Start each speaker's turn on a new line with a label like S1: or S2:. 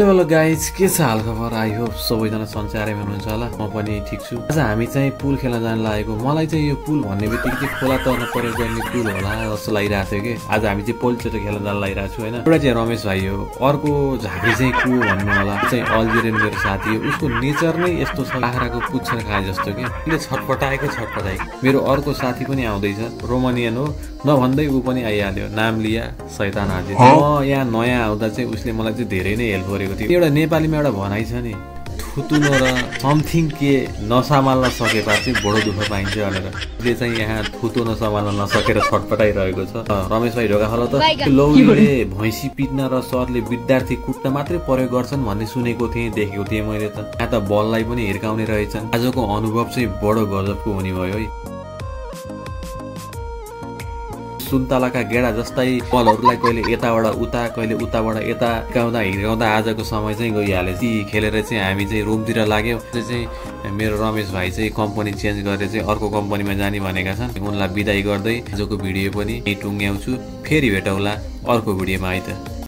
S1: Hello guys, के छ हालखबर? आई होप सबैजना सन्चैमा हुनुहुन्छ होला। म पनि ठिक छु। आज हामी चाहिँ पुल खेल्न जान लागेको। मलाई चाहिँ यो पुल भन्ने बित्तिकै चाहिँ खोला तर्न प्रयोग गर्ने पुल होला जस्तो लागिरहेको थियो कि आज हामी चाहिँ पहिलोचोटि खेल्न जान लागिरहेको छु हैन। एउटा चाहिँ रमेश भाइ हो, अर्को झाँक्री चाहिँ को भन्नु होला, चाहिँ अल्जेरियन मेरो साथी हो। उसको नेचर नै यस्तो छ, बाख्राको पुच्छर खाए जस्तो के। उसले छटपटाएको। मेरो अर्को साथी पनि आउँदैछ, रोमानियन हो, नभन्दै ऊ पनि आइहाल्यो। नाम लिया शैतान हाजिर। म यहाँ नयाँ आउँदा चाहिँ उसले मलाई चाहिँ धेरै नै हेल्प गरेको थियो। एउटा नेपालीमा एउटा भनाइ छ नि, थुतुनो र समथिङ के नसमाल्न सकेपछि बडो दुःख पाइन्छ भनेर। उसले चाहिँ यहाँ थुतो नसमाल्न नसकेर छटपटाइरहेको छ। रमेश भाइ ढोका खोला त लौले भैँसी पिट्न र सरले विद्यार्थी कुट्न मात्रै प्रयोग गर्छन् भन्ने सुनेको थिएँ, देखेको थिएँ मैले त। यहाँ त बललाई पनि हिर्काउने रहेछन्। आजको अनुभव चाहिँ बडो गजबको हुने भयो है। सुन्तलाका गेडा जस्तै बलहरूलाई कहिले यताबाट उता कहिले उताबाट यता हिर्काउँदा आजको समय चाहिँ गइहाल्यो। ती खेलेर चाहिँ हामी चाहिँ रुमतिर लाग्यौँ। चाहिँ मेरो रमेश भाइ चाहिँ कम्पनी चेन्ज गरेर चाहिँ अर्को कम्पनीमा जाने भनेका छन्। उनलाई बिदाई गर्दै आजको भिडियो पनि टुङ्ग्याउँछु। फेरि भेटौँला अर्को भिडियोमा है त।